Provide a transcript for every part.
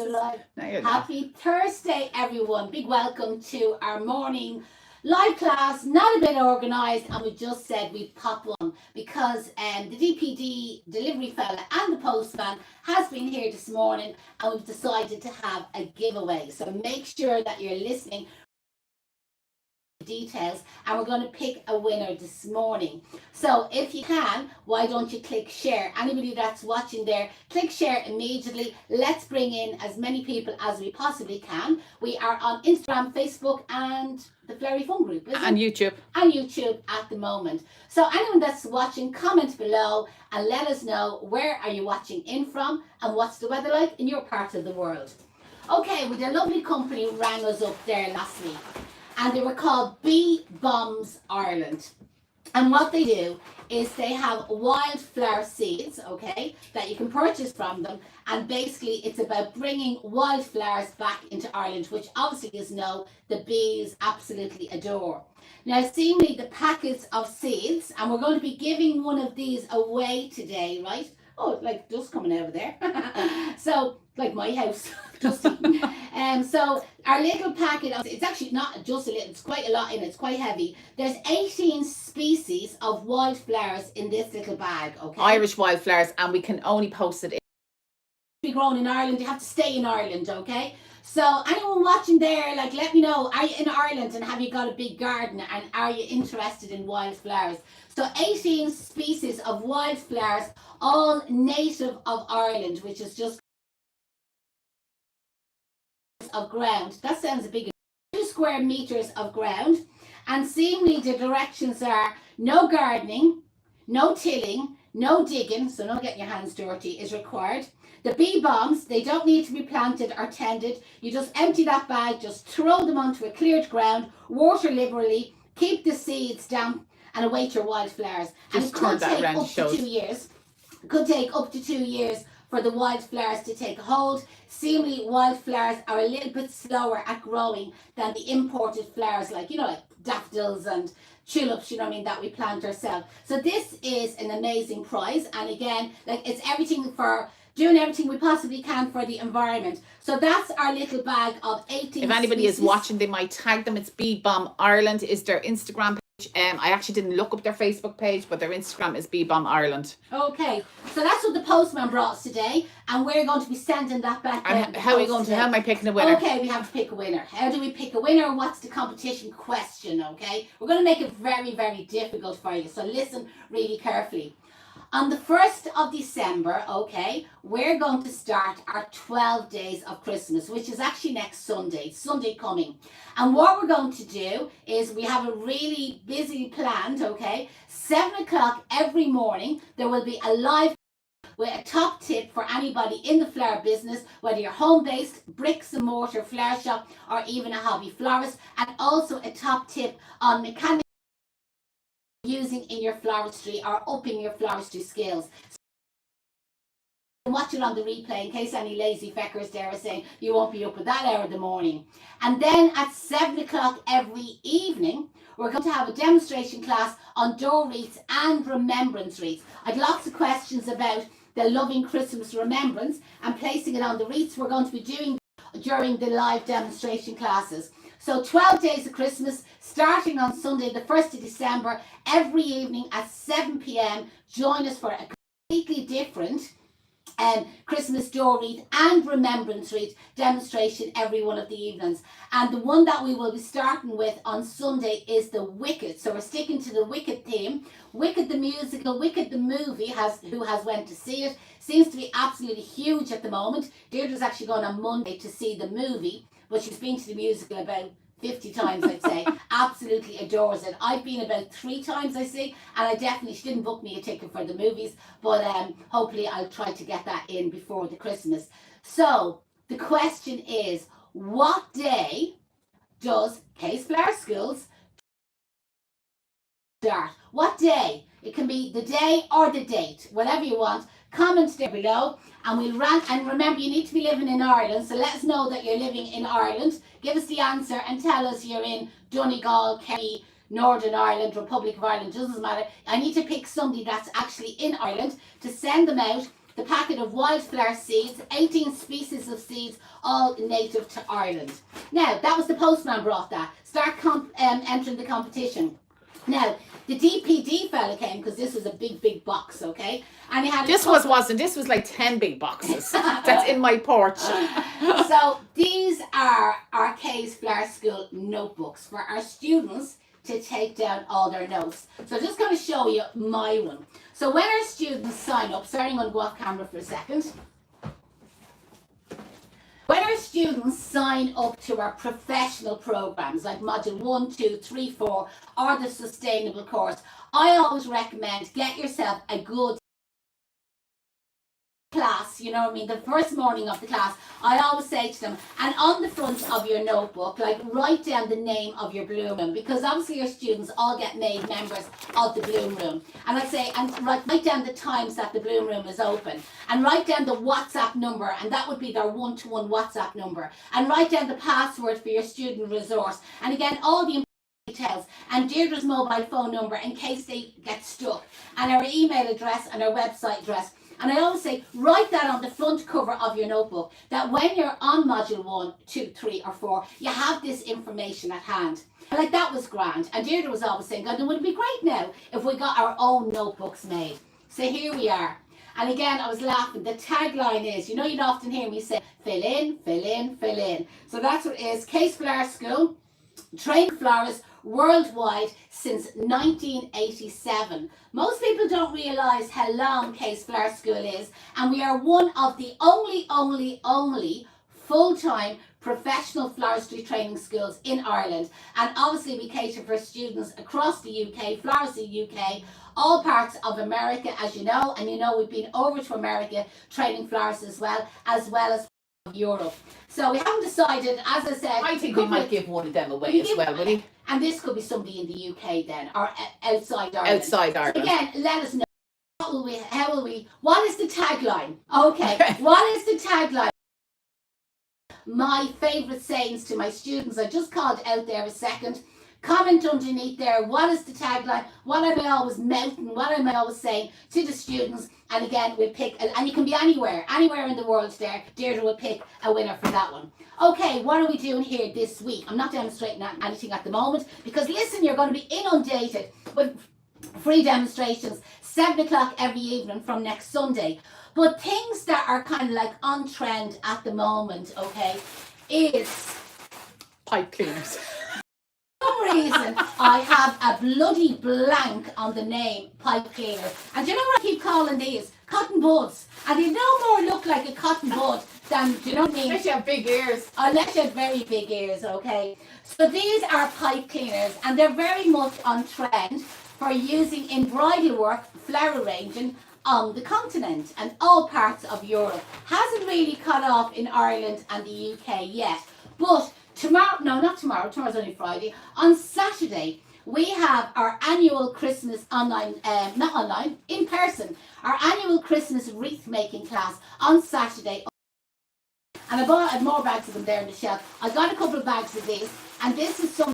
live. No, you're not. Happy Thursday, everyone. Big welcome to our morning live class. Not a bit organised, and we just said we'd pop one because the DPD delivery fella and the postman has been here this morning, and we've decided to have a giveaway. So make sure that you're listening. Details, and we're going to pick a winner this morning. So if you can, why don't you click share? Anybody that's watching there, click share immediately. Let's bring in as many people as we possibly can. We are on Instagram, Facebook, and the Floral Fun group, and YouTube at the moment. So anyone that's watching, comment below and let us know where are you watching in from and what's the weather like in your part of the world. Okay, with a lovely company rang us up there last week, and they were called Bee Bombs Ireland. And what they do is they have wildflower seeds, okay, that you can purchase from them. And basically it's about bringing wildflowers back into Ireland, which obviously is the bees absolutely adore. Now, seemingly the packets of seeds, and we're going to be giving one of these away today, right? Oh, like dust coming out of there. So, like my house. So our little packet of, it's actually not just a little, it's quite a lot in it, it's quite heavy. There's 18 species of wildflowers in this little bag, okay? Irish wildflowers, and we can only post it. Be grown in Ireland, you have to stay in Ireland, okay? So anyone watching there, like, let me know, are you in Ireland and have you got a big garden and are you interested in wildflowers? So 18 species of wildflowers, all native of Ireland, which is just of ground. That sounds a big 2 square meters of ground, and seemingly the directions are no gardening, no tilling, no digging, so no getting your hands dirty is required. The bee bombs, they don't need to be planted or tended. You just empty that bag, just throw them onto a cleared ground, water liberally, keep the seeds damp, and await your wildflowers. And it could take up to 2 years. It could take up to 2 years for the wildflowers to take hold. Seemingly wildflowers are a little bit slower at growing than the imported flowers, like, like daffodils and tulips, that we plant ourselves. So this is an amazing prize, and again, like, it's everything for doing everything we possibly can for the environment. So that's our little bag of 18 If anybody species. is watching, they might tag them. It's Bee Bomb Ireland is their Instagram page. I actually didn't look up their Facebook page, but their Instagram is Bee Bomb Ireland. Okay, so that's what the postman brought us today, and we're going to be sending that back. And how am I picking a winner? Okay, we have to pick a winner. How do we pick a winner? What's the competition question? Okay, we're going to make it very, very difficult for you, so listen really carefully. On the 1st of December, okay, we're going to start our 12 days of Christmas, which is actually next Sunday, Sunday coming. And what we're going to do is we have a really busy planned, okay, 7 o'clock every morning, there will be a live with a top tip for anybody in the flower business, whether you're home-based, bricks and mortar flower shop, or even a hobby florist, and also a top tip on mechanical using in your floristry or upping your floristry skills. Watch it on the replay in case any lazy feckers there are saying you won't be up at that hour of the morning. And then at 7 o'clock every evening, we're going to have a demonstration class on door wreaths and remembrance wreaths. I'd lots of questions about the loving Christmas remembrance and placing it on the wreaths. We're going to be doing during the live demonstration classes. So 12 days of Christmas, starting on Sunday, the 1st of December, every evening at 7 p.m. Join us for a completely different Christmas door wreath and remembrance wreath demonstration every one of the evenings. And the one that we will be starting with on Sunday is the Wicked. So we're sticking to the Wicked theme. Wicked the musical, Wicked the movie, who has went to see it, seems to be absolutely huge at the moment. Deirdre's actually going on Monday to see the movie, but she's been to the musical about 50 times, I'd say. Absolutely adores it. I've been about 3 times, I see, and she didn't book me a ticket for the movies, but hopefully I'll try to get that in before the Christmas. So the question is, what day does Case Flower Schools start? What day? It can be the day or the date, whatever you want. Comment there below, and we'll run. And remember, you need to be living in Ireland, so let us know that you're living in Ireland. Give us the answer and tell us you're in Donegal, Kerry, Northern Ireland, Republic of Ireland, doesn't matter. I need to pick somebody that's actually in Ireland to send them out the packet of wildflower seeds, 18 species of seeds, all native to Ireland. Now, that was the postman brought that. Start entering the competition. Now, the DPD fella came because this was a big box, okay? And he had this was like 10 big boxes. That's in my porch. So these are our Kay's Flower School notebooks for our students to take down all their notes. So I'm just going to show you my one. So when our students sign up, sorry, I'm going to go off camera for a second. When our students sign up to our professional programs like Module 1, 2, 3, 4 or the Sustainable course, I always recommend get yourself a good class, you know what I mean, the first morning of the class. I always say to them, and on the front of your notebook, like write down the name of your bloom room, because obviously your students all get made members of the bloom room. And I'd say, and write down the times that the bloom room is open, and write down the WhatsApp number, and that would be their one-to-one WhatsApp number, and write down the password for your student resource, and again all the details, and Deirdre's mobile phone number in case they get stuck, and our email address and our website address. And I always say, write that on the front cover of your notebook, that when you're on Module 1, 2, 3 or 4, you have this information at hand. And like, that was grand. And Deirdre was always saying, God, it would be great now if we got our own notebooks made. So here we are. And again, I was laughing. The tagline is, you know, you'd often hear me say, fill in, fill in, fill in. So that's what it is. Kay's Flower School, training florists worldwide since 1987. Most people don't realise how long Kay's Flower School is, and we are one of the only full-time professional floristry training schools in Ireland. And obviously we cater for students across the UK, florists in the UK, all parts of America, as you know, and you know we've been over to America training florists as well as Europe. So we haven't decided, as I said. I think we might give one of them away as well, will you? And this could be somebody in the UK then, or outside Ireland. Outside Ireland. So again, let us know. What is the tagline? Okay, what is the tagline? My favourite sayings to my students, I just called out there a second. Comment underneath there, what is the tagline? What am I always mouthing? What am I always saying to the students? And again, we'll pick, and you can be anywhere in the world there. Deirdre will pick a winner for that one. Okay, what are we doing here this week? I'm not demonstrating anything at the moment, because listen, you're going to be inundated with free demonstrations, 7 o'clock every evening from next Sunday. But things that are kind of like on trend at the moment, okay, is pipe cleaners. Reason I have a bloody blank on the name pipe cleaner. And do you know what I keep calling these? Cotton buds. And they no more look like a cotton bud than, do you know what I mean? Unless you have big ears. Unless you have very big ears, okay. So these are pipe cleaners, and they're very much on trend for using in bridal work, flower arranging on the continent and all parts of Europe. Hasn't really caught off in Ireland and the UK yet. But tomorrow, no, not tomorrow, tomorrow's only Friday. On Saturday, we have our annual Christmas in person, our annual Christmas wreath making class on Saturday. And I had more bags of them there on the shelf. I got a couple of bags of these, and this is some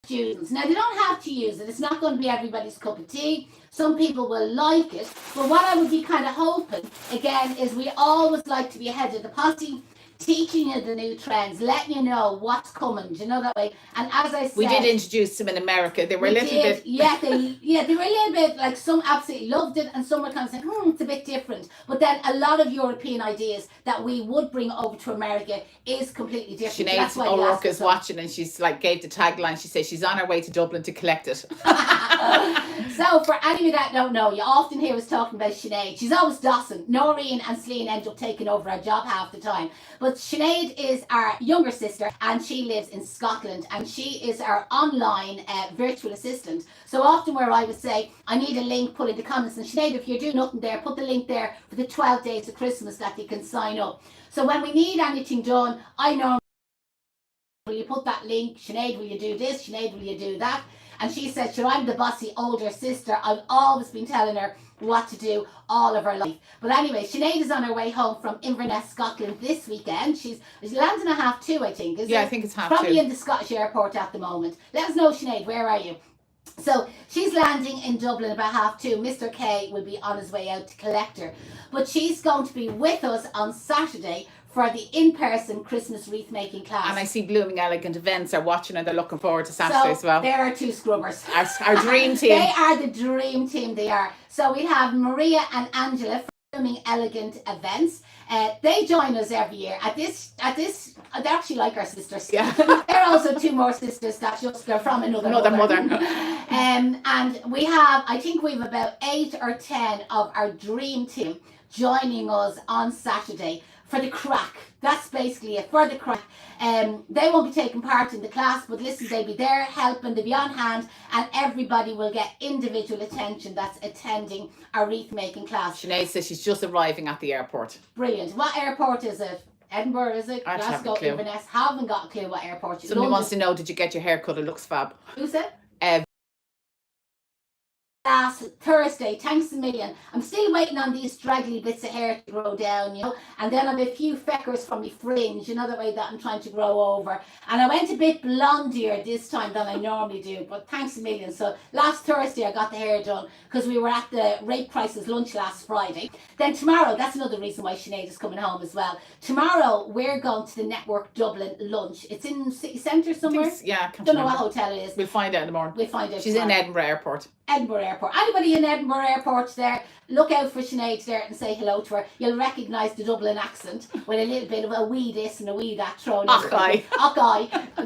students. Now, they don't have to use it. It's not going to be everybody's cup of tea. Some people will like it. But what I would be kind of hoping, again, is we always like to be ahead of the posse, teaching you the new trends, letting you know what's coming, do you know that way? And as I said, we did introduce them in America. They were a little bit. Yeah, they were a little bit like, some absolutely loved it, and some were kind of saying, it's a bit different. But then a lot of European ideas that we would bring over to America is completely different. Sinead O'Rourke is watching, and she's like, gave the tagline. She says she's on her way to Dublin to collect it. So for any of that don't know, you often hear us talking about Sinead. She's always dossing. Noreen and Celine end up taking over our job half the time. But Sinead is our younger sister, and she lives in Scotland, and she is our online virtual assistant. So often where I would say, I need a link, put in the comments, and Sinead, if you're doing nothing there, put the link there for the 12 days of Christmas that you can sign up. So when we need anything done, I know, will you put that link? Sinead, will you do this? Sinead, will you do that? And she said, sure, I'm the bossy older sister. I've always been telling her what to do all of her life. But anyway, Sinead is on her way home from Inverness, Scotland this weekend. She's landing at 2:30, I think. I think it's 2:30. Probably in the Scottish airport at the moment. Let us know, Sinead, where are you? So she's landing in Dublin about 2:30. Mr. K will be on his way out to collect her. But she's going to be with us on Saturday for the in-person Christmas wreath making class. And I see Blooming Elegant Events are watching and they're looking forward to Saturday as well. There are two scrubbers. Our dream team. They are the dream team, they are. So we have Maria and Angela from Blooming Elegant Events. They join us every year. At this, they actually like our sisters. Yeah. They're also two more sisters that just are from another mother. And we have, I think we have about 8 or 10 of our dream team joining us on Saturday for the crack. That's basically it, for the crack. They won't be taking part in the class, but listen, they'll be there helping, they'll be on hand, and everybody will get individual attention that's attending our wreath making class. Sinead says she's just arriving at the airport. Brilliant. What airport is it? Edinburgh, is it? Glasgow, Inverness. Haven't got a clue what airport it is. Somebody wants to know, did you get your hair cut? It looks fab. Who's it? Last Thursday, thanks a million. I'm still waiting on these straggly bits of hair to grow down, you know, and then I've a few feckers from my fringe, you know, the way that I'm trying to grow over. And I went a bit blondier this time than I normally do, but thanks a million. So last Thursday I got the hair done because we were at the Rape Crisis lunch last Friday. Then tomorrow, that's another reason why Sinead is coming home as well. Tomorrow we're going to the Network Dublin lunch. It's in city centre somewhere. Yeah, don't know what hotel it is. We'll find out in the morning. We'll find out. She's tomorrow. in Edinburgh Airport. Edinburgh Airport. Anybody in Edinburgh Airport there, look out for Sinead there and say hello to her. You'll recognise the Dublin accent with a little bit of a wee this and a wee that thrown in.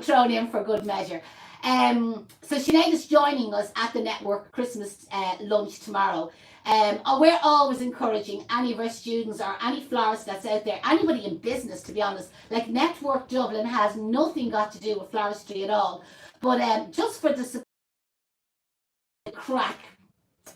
Thrown in for good measure. So Sinead is joining us at the Network Christmas lunch tomorrow. We're always encouraging any of our students or any florist that's out there, anybody in business, to be honest. Like, Network Dublin has nothing got to do with floristry at all. But just for the crack,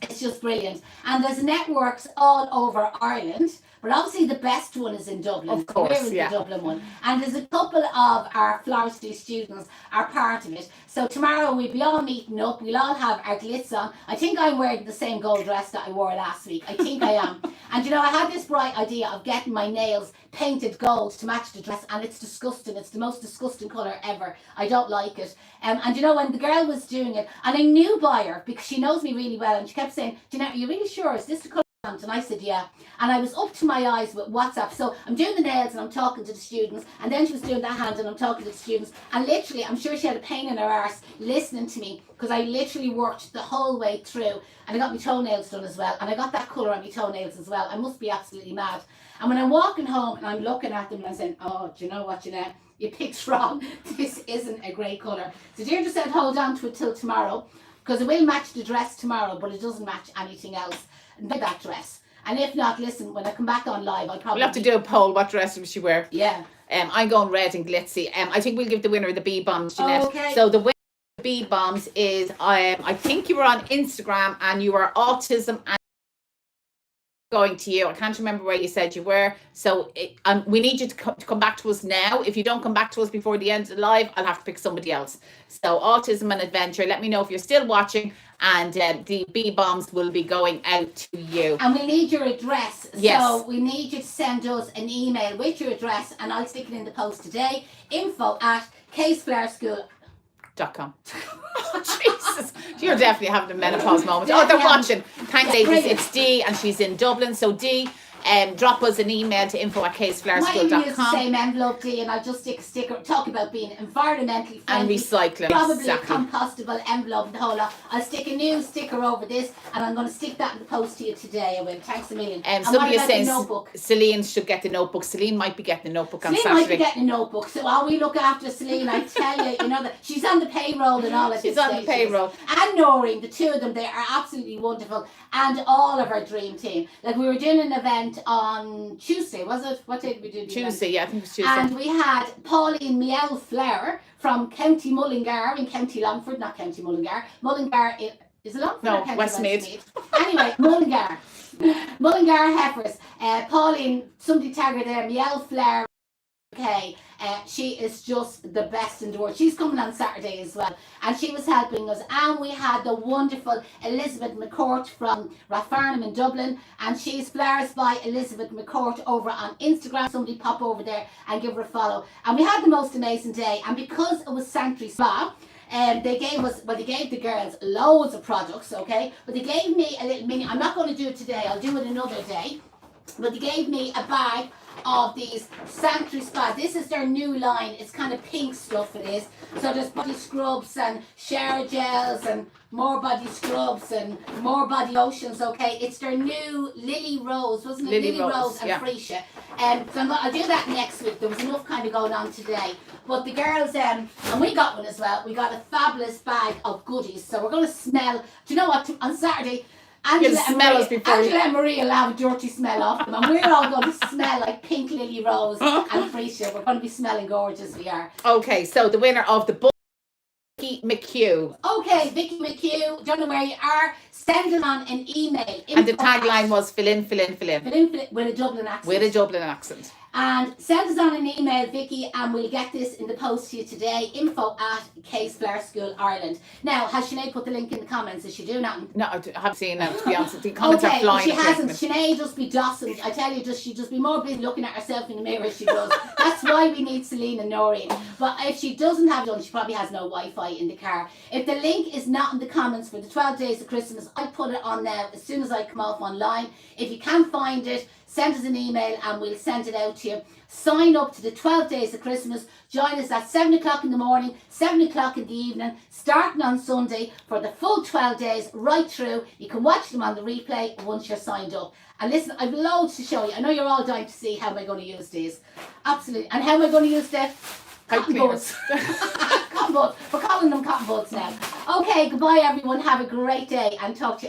it's just brilliant. And there's networks all over Ireland, but obviously the best one is in Dublin. Of course, we're in the Dublin one. And there's a couple of our floristry students are part of it. So tomorrow we'll be all meeting up. We'll all have our glitz on. I think I'm wearing the same gold dress that I wore last week. I think I am. And you know, I had this bright idea of getting my nails painted gold to match the dress, and it's disgusting. It's the most disgusting colour ever. I don't like it. And you know, when the girl was doing it, and I knew by her because she knows me really well, and she kept saying, Jeanette, are you really sure? Is this the colour? And I said, yeah. And I was up to my eyes with WhatsApp. So I'm doing the nails and I'm talking to the students. And then she was doing that hand and I'm talking to the students. And literally, I'm sure she had a pain in her arse listening to me, because I literally worked the whole way through. And I got my toenails done as well. And I got that colour on my toenails as well. I must be absolutely mad. And when I'm walking home and I'm looking at them and I'm saying, oh, do you know what, Jeanette? You picked wrong. This isn't a great colour. So Deirdre said hold on to it till tomorrow, because it will match the dress tomorrow, but it doesn't match anything else. That dress. And if not, listen, when I come back on live, I'll probably... We'll have to do a poll. What dress will she wear? Yeah. I'm going red and glitzy. I think we'll give the winner the bee bombs, Jeanette. Okay. So the winner of the bee bombs is, I think you were on Instagram and you were autism and going to you. I can't remember where you said you were. So we need you to come back to us now. If you don't come back to us before the end of the live, I'll have to pick somebody else. So autism and adventure. Let me know if you're still watching. And the bee bombs will be going out to you. And we need your address. Yes. So we need you to send us an email with your address, and I'll stick it in the post today. info@caseflowerschool.com. Oh, Jesus. You're definitely having a menopause moment. Oh, they're watching. Thanks, ladies. It's Dee, and she's in Dublin. So Dee, drop us an email to info@caseflowerschool.com. Might use the same envelope, Dee, and I'll just stick a sticker. Talk about being environmentally friendly. And recycling. Probably exactly. a compostable envelope and the whole lot. I'll stick a new sticker over this, and I'm going to stick that in the post to you today. I will. Thanks a million. Somebody is saying Celine should get the notebook. Celine might be getting the notebook on Saturday. Celine might be getting a notebook. So while we look after Celine, I tell you, you know that she's on the payroll and all of She's on the payroll. And Noreen, the two of them, they are absolutely wonderful. And all of our dream team. Like, we were doing an event on Tuesday, was it? What day did we do? Tuesday, yeah, I think it was Tuesday. And we had Pauline Miel Flower from County Mullingar in County Longford, not County Mullingar. Mullingar is it Longford? No, or County Westmeath. Anyway, Mullingar. Mullingar heifers. Pauline, somebody tag her there, Miel Flower. Okay, she is just the best in the world. She's coming on Saturday as well, and she was helping us. And we had the wonderful Elizabeth McCourt from Rathfarnham in Dublin, and she's Flowers by Elizabeth McCourt over on Instagram. Somebody pop over there and give her a follow. And we had the most amazing day, and because it was Sanctuary Spa, They gave the girls loads of products, okay? But they gave me a little mini. I'm not going to do it today. I'll do it another day. But they gave me a bag of these Sanctuary Spa. This is their new line. It's kind of pink stuff it is. So there's body scrubs and shower gels and more body scrubs and more body lotions, okay? It's their new Lily Rose, wasn't it? Lily Rose, and yeah. Freesia. So I'll do that next week. There was enough kind of going on today. But the girls, and we got one as well. We got a fabulous bag of goodies. So we're going to smell. Do you know what? On Saturday, Angela and Maria will have a dirty smell off them, and we're all going to smell like pink Lily Rose and Freesia. We're going to be smelling gorgeous, we are. Okay, so the winner of the book, Vicky McHugh. Okay, Vicky McHugh, don't know where you are, send it on an email. And the tagline was fill in. Fill in with a Dublin accent. With a Dublin accent. And send us on an email, Vicky, and we'll get this in the post to you today. info@Case Flower School Ireland. Now, has Sinead put the link in the comments? Is she doing that? No, I haven't seen that, to be honest. The comments are flying. She hasn't. Sinead just be dossing. I tell you, she just be more busy looking at herself in the mirror as she does. That's why we need Celine and Noreen. But if she doesn't have it done, she probably has no Wi-Fi in the car. If the link is not in the comments for the 12 days of Christmas, I put it on now as soon as I come off online. If you can't find it, send us an email and we'll send it out to you. Sign up to the 12 days of Christmas. Join us at 7 o'clock in the morning, 7 o'clock in the evening, starting on Sunday for the full 12 days right through. You can watch them on the replay once you're signed up. And listen, I've loads to show you. I know you're all dying to see how am I going to use these. Absolutely. And how am I going to use the cotton buds? Cotton buds. We're calling them cotton buds now. Okay, goodbye everyone. Have a great day and talk to you all.